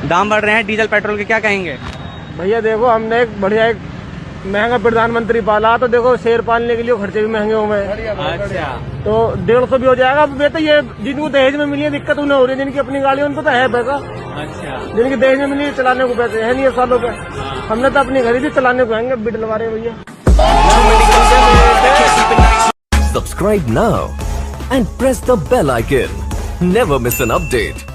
दाम बढ़ रहे हैं डीजल पेट्रोल के, क्या कहेंगे? भैया देखो, हमने एक बढ़िया एक महंगा प्रधानमंत्री पाला, तो देखो शेर पालने के लिए खर्चे भी महंगे हुए। अच्छा, तो 150 भी हो जाएगा। अब तो ये जिनको दहेज में मिली है दिक्कत उन्हें हो रही है, जिनकी अपनी गाड़ी उनको तो है पैसा। अच्छा, जिनकी दहेज में मिली है चलाने को पैसे है नहीं सालों पे। हमने तो अपनी खरीदी चलाने को आएंगे, बिड लगा रहे भैया। Subscribe now and press the bell icon. Never miss an update.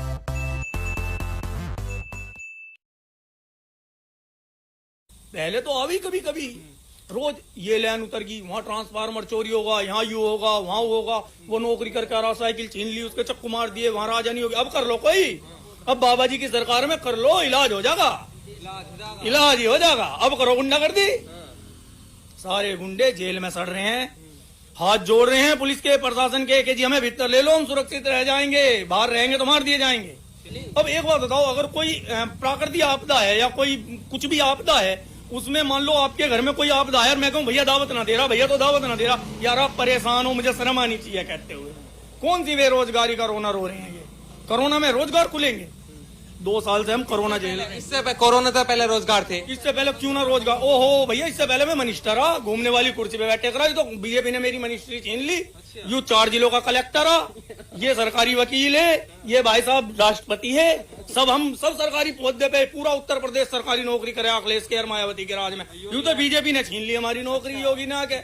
पहले तो अभी कभी कभी रोज ये लाइन उतर गई, वहाँ ट्रांसफार्मर चोरी होगा, यहाँ यू होगा, वहाँ वो होगा, वो नौकरी करके आ रहा साइकिल छीन ली, उसके चक्कू मार दिए, वहाँ राजा नहीं होगी। अब कर लो कोई, अब बाबा जी की सरकार में कर लो, इलाज हो जाएगा, इलाज ही हो जाएगा। अब करो गुंडागर्दी, सारे गुंडे जेल में सड़ रहे हैं, हाथ जोड़ रहे हैं पुलिस के प्रशासन के कि जी हमें भीतर ले लो, हम सुरक्षित रह जाएंगे, बाहर रहेंगे तो मार दिए जाएंगे। अब एक बात बताओ, अगर कोई प्राकृतिक आपदा है या कोई कुछ भी आपदा है, उसमें मान लो आपके घर में कोई आपदा है और मैं कहूँ भैया दावत ना दे रहा, भैया तो दावत ना दे रहा, यार आप परेशान हो, मुझे शर्म आनी चाहिए कहते हुए। कौन सी बेरोजगारी का रोना रो रहे हैं ये? कोरोना में रोजगार खुलेंगे? 2 साल से हम कोरोना जेल, इससे कोरोना से पहले रोजगार थे, इससे पहले क्यों ना रोजगार? ओहो भैया, इससे पहले मैं मिनिस्टर रहा, घूमने वाली कुर्सी पे बैठे करा, तो बीजेपी ने मेरी मिनिस्ट्री छीन ली। यू 4 जिलों का कलेक्टर रहा, ये सरकारी वकील है, ये भाई साहब राष्ट्रपति है, हम सब सरकारी पौधे पे, पूरा उत्तर प्रदेश सरकारी नौकरी करे अखिलेश के और मायावती के राज में। यूं तो बीजेपी ने छीन ली हमारी नौकरी, योगी ना के।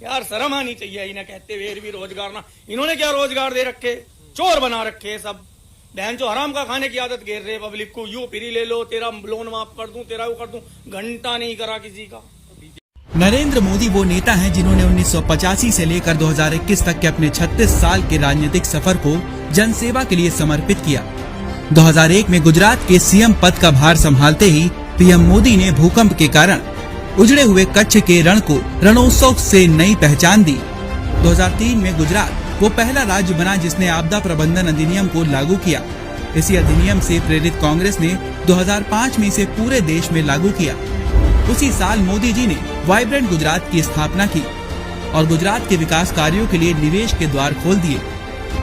यार शर्म आनी चाहिए इन्हें कहते हुए भी रोजगार ना। इन्होंने क्या रोजगार दे रखे, चोर बना रखे सब, बहन जो हराम का खाने की आदत घेर रहे पब्लिक को। यू फ्री ले लो, तेरा लोन माफ कर दूं, तेरा वो कर दूं, घंटा नहीं करा किसी का। नरेंद्र मोदी वो नेता हैं जिन्होंने 1985 से लेकर 2021 तक के अपने 36 साल के राजनीतिक सफर को जनसेवा के लिए समर्पित किया। 2001 में गुजरात के सीएम पद का भार संभालते ही पीएम मोदी ने भूकंप के कारण उजड़े हुए कच्छ के रण को रणोत्सव से नई पहचान दी। 2003 में गुजरात वो पहला राज्य बना जिसने आपदा प्रबंधन अधिनियम को लागू किया। इसी अधिनियम से प्रेरित कांग्रेस ने 2005 में इसे पूरे देश में लागू किया। उसी साल मोदी जी ने वाइब्रेंट गुजरात की स्थापना की और गुजरात के विकास कार्यों के लिए निवेश के द्वार खोल दिए।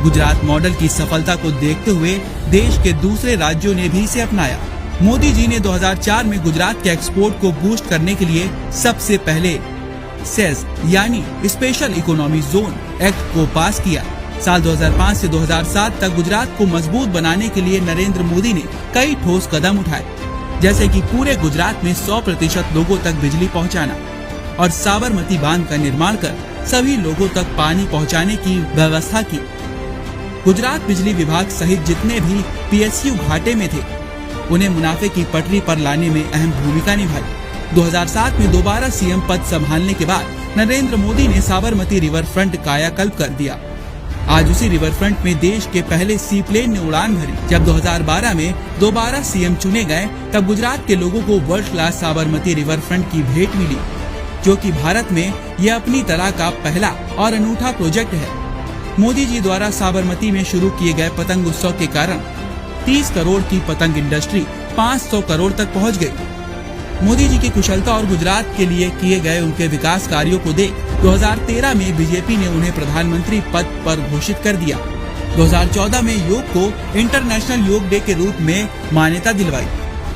गुजरात मॉडल की सफलता को देखते हुए देश के दूसरे राज्यों ने भी इसे अपनाया। मोदी जी ने 2004 में गुजरात के एक्सपोर्ट को बूस्ट करने के लिए सबसे पहले सेस यानी स्पेशल इकोनॉमी जोन एक्ट को पास किया। साल 2005 से 2007 तक गुजरात को मजबूत बनाने के लिए नरेंद्र मोदी ने कई ठोस कदम उठाए, जैसे कि पूरे गुजरात में 100% लोगों तक बिजली पहुंचाना और साबरमती बांध का निर्माण कर सभी लोगों तक पानी पहुंचाने की व्यवस्था की। गुजरात बिजली विभाग सहित जितने भी पीएसयू घाटे में थे, उन्हें मुनाफे की पटरी पर लाने में अहम भूमिका निभाई। 2007 में दोबारा सीएम पद संभालने के बाद नरेंद्र मोदी ने साबरमती रिवर फ्रंट कायाकल्प कर दिया। आज उसी रिवर फ्रंट में देश के पहले सी प्लेन ने उड़ान भरी। जब 2012 में दोबारा सीएम चुने गए, तब गुजरात के लोगों को world class Sabarmati river front की भेंट मिली, जो कि भारत में यह अपनी तरह का पहला और अनूठा प्रोजेक्ट है। मोदी जी द्वारा साबरमती में शुरू किए गए पतंग उत्सव के कारण 30 करोड़ की पतंग इंडस्ट्री 500 करोड़ तक पहुंच गई। मोदी जी की कुशलता और गुजरात के लिए किए गए उनके विकास कार्यों को देख 2013 में बीजेपी ने उन्हें प्रधानमंत्री पद पर घोषित कर दिया। 2014 में योग को इंटरनेशनल योग डे के रूप में मान्यता दिलवाई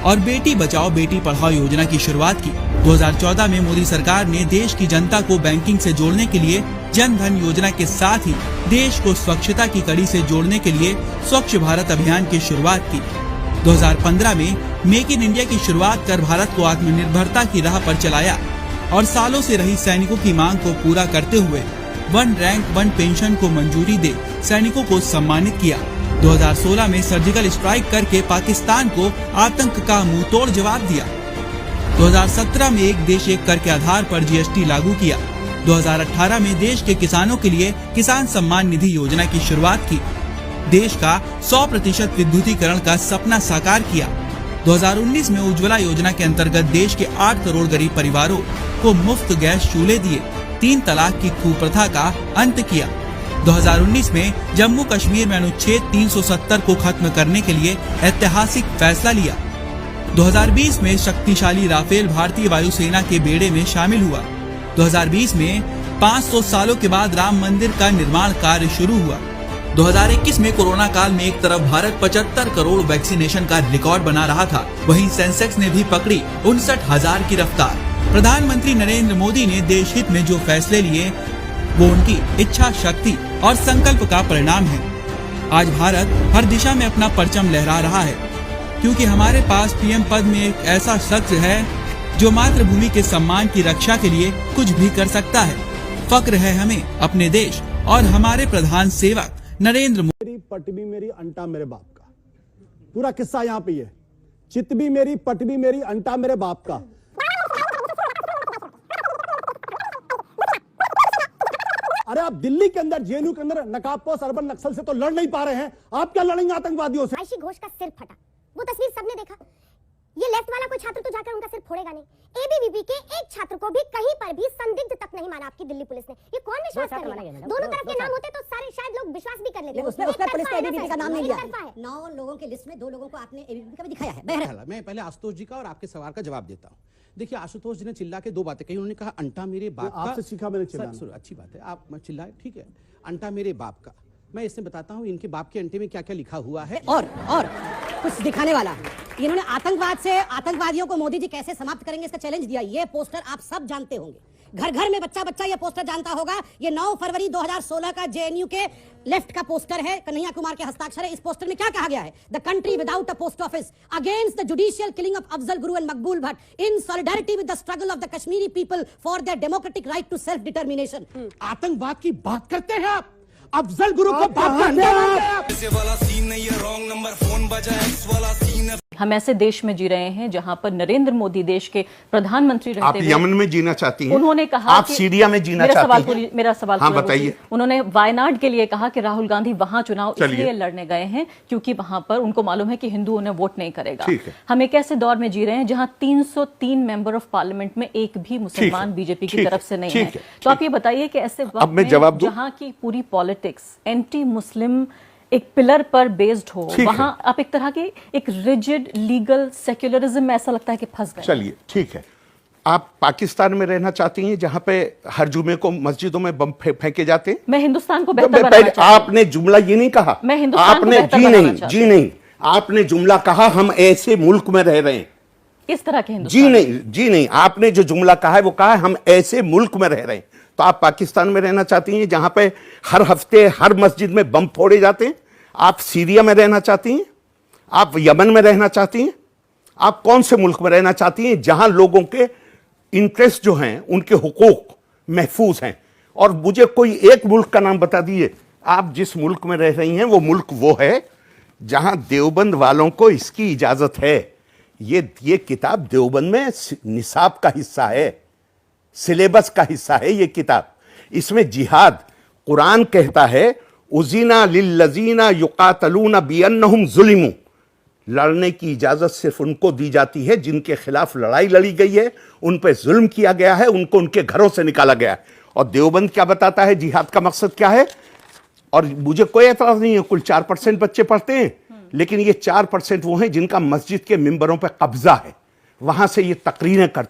और बेटी बचाओ बेटी पढ़ाओ योजना की शुरुआत की। 2014 में मोदी सरकार ने देश की जनता को बैंकिंग से जोड़ने के लिए जन धन योजना के साथ ही देश को स्वच्छता की कड़ी से जोड़ने के लिए स्वच्छ भारत अभियान की शुरुआत की। 2015 में मेक इन इंडिया की शुरुआत कर भारत को आत्मनिर्भरता की राह पर चलाया और सालों से रही सैनिकों की मांग को पूरा करते हुए 1 रैंक 1 पेंशन को मंजूरी दे सैनिकों को सम्मानित किया। 2016 में सर्जिकल स्ट्राइक करके पाकिस्तान को आतंक का मुंहतोड़ जवाब दिया। 2017 में एक देश एक कर के आधार पर जीएसटी लागू किया। 2018 में देश के किसानों के लिए किसान सम्मान निधि योजना की शुरुआत की। देश का 100% विद्युतीकरण का सपना साकार किया। 2019 में उज्ज्वला योजना के अंतर्गत देश के 8 करोड़ गरीब परिवारों को मुफ्त गैस चूल्हे दिए। 3 तलाक की कुप्रथा का अंत किया। 2019 में जम्मू कश्मीर में अनुच्छेद 370 को खत्म करने के लिए ऐतिहासिक फैसला लिया। 2020 में शक्तिशाली राफेल भारतीय वायुसेना के बेड़े में शामिल हुआ। 2020 में 500 सालों के बाद राम मंदिर का निर्माण कार्य शुरू हुआ। 2021 में कोरोना काल में एक तरफ भारत 75 करोड़ वैक्सीनेशन का रिकॉर्ड बना रहा था, वहीं सेंसेक्स ने भी पकड़ी 59,000 की रफ्तार। प्रधानमंत्री नरेंद्र मोदी ने देश हित में जो फैसले लिए वो उनकी इच्छा शक्ति और संकल्प का परिणाम है। आज भारत हर दिशा में अपना परचम लहरा रहा है, क्योंकि हमारे पास पीएम पद में एक ऐसा शख्स है जो मातृभूमि के सम्मान की रक्षा के लिए कुछ भी कर सकता है। फक्र है हमें अपने देश और हमारे प्रधान सेवक नरेंद्र मोदी। मेरी पट भी मेरी अंटा मेरे बाप का, पूरा किस्सा यहाँ पे है। चित भी मेरी पट भी मेरी अंटा मेरे बाप का। अरे आप दिल्ली के अंदर जेएनयू के अंदर नकाबपोश अर्बन नक्सल से तो लड़ नहीं पा रहे हैं, आप क्या लड़ेंगे आतंकवादियों से? आयशी घोष का सिर फटा, वो तस्वीर सबने देखा। ये लेफ्ट वाला कोई छात्र तो जाकर उनका सिर फोड़ेगा नहीं। एबीवीपी के एक छात्र को भी कहीं पर भी संदिग्ध तक नहीं माना आपकी दिल्ली पुलिस ने। ये कौन विश्वास करेगा? दोनों तरफ के नाम होते तो सारे शायद लोग विश्वास भी कर लेते। उसमें पुलिस ने एबीवीपी का नाम नहीं लिया। 9 लोगों की लिस्ट में 2 लोगों को आपने एबीवीपी का भी दिखाया है। बहरहाल मैं पहले आशुतोष जी का और आपके सवाल का जवाब देता हूँ। देखिए, आशुतोष जी ने चिल्ला के 2 बातें कही। उन्होंने कहा अंटा मेरे बाप का। आपसे सीखा मैंने चिल्लाना। अच्छी बात है, आप चिल्लाए, ठीक है। अंटा मेरे बाप का, मैं इससे बताता हूँ इनके बाप के अंटे में क्या क्या लिखा हुआ है। और कुछ दिखाने वाला है। इन्होंने आतंकवादियों को मोदी जी कैसे समाप्त करेंगे इसका चैलेंज दिया। ये पोस्टर आप सब जानते होंगे, घर घर में बच्चा ये पोस्टर जानता होगा। ये 9 फरवरी 2016 का जेएनयू के लेफ्ट का पोस्टर है, कन्हैया कुमार के हस्ताक्षर है। इस पोस्टर में क्या कहा गया है? The country without a post office, against the judicial killing of Afzal Guru and Maqbool Bhat, in solidarity with the struggle of the Kashmiri people for their democratic right to self determination. आतंकवाद की बात करते हैं आप, अफजल गुरु को बात करते हैं। हम ऐसे देश में जी रहे हैं जहां पर नरेंद्र मोदी देश के प्रधानमंत्री रहते आप यमन में जीना चाहती हैं? उन्होंने कहा आप सीरिया में जीना चाहती हैं? मेरा सवाल हाँ, बताइए। उन्होंने वायनाड के लिए कहा कि राहुल गांधी वहां चुनाव इसलिए लड़ने गए हैं क्योंकि वहां पर उनको मालूम है कि हिंदुओं ने वोट नहीं करेगा। हम एक ऐसे दौर में जी रहे हैं जहां 303 मेंबर ऑफ पार्लियामेंट में एक भी मुसलमान बीजेपी की तरफ से नहीं है। तो आप ये बताइए कि ऐसे वक्त में जहां की पूरी पॉलिटिक्स एंटी मुस्लिम एक पिलर पर बेस्ड हो, वहां आप एक तरह के एक रिजिड लीगल सेक्युलरिज्म में ऐसा लगता है कि फंस गए। चलिए, ठीक है। आप पाकिस्तान में रहना चाहती हैं जहां पे हर जुमे को मस्जिदों में बम फेंके जाते हैं? मैं हिंदुस्तान को बेहतर बनाना चाहती हूं। आपने जुमला ये नहीं कहा। मैं हिंदुस्तान को बेहतर बनाना चाहती हूं। जी नहीं, आपने जुमला कहा हम ऐसे मुल्क में रह रहे हैं। किस तरह के हिंदुस्तान? जी नहीं, आपने जो जुमला कहा है वो कहा है हम ऐसे मुल्क में रह रहे हैं। तो आप पाकिस्तान में रहना चाहती हैं जहां पे हर हफ्ते हर मस्जिद में बम फोड़े जाते हैं? आप सीरिया में रहना चाहती हैं? आप यमन में रहना चाहती हैं? आप कौन से मुल्क में रहना चाहती हैं जहां लोगों के इंटरेस्ट जो हैं, उनके हुकूक महफूज हैं? और मुझे कोई एक मुल्क का नाम बता दीजिए। आप जिस मुल्क में रह रही हैं वो मुल्क वो है जहां देवबंद वालों को इसकी इजाजत है। ये किताब देवबंद में निसाब का हिस्सा है, सिलेबस का हिस्सा है ये किताब। इसमें जिहाद, कुरान कहता है उज़ीना लिल्लज़ीना युक़ातलूना बिअन्नहुम ज़ुलिमू, लड़ने की इजाजत सिर्फ उनको दी जाती है जिनके खिलाफ लड़ाई लड़ी गई है, उन पर जुल्म किया गया है, उनको उनके घरों से निकाला गया है। और देवबंद क्या बताता है जिहाद का मकसद क्या है? और मुझे कोई एतराज नहीं है, कुल 4% बच्चे पढ़ते हैं, लेकिन ये 4% वो हैं जिनका मस्जिद के मिंबरों पर कब्जा है, वहां से ये तकरीरें करते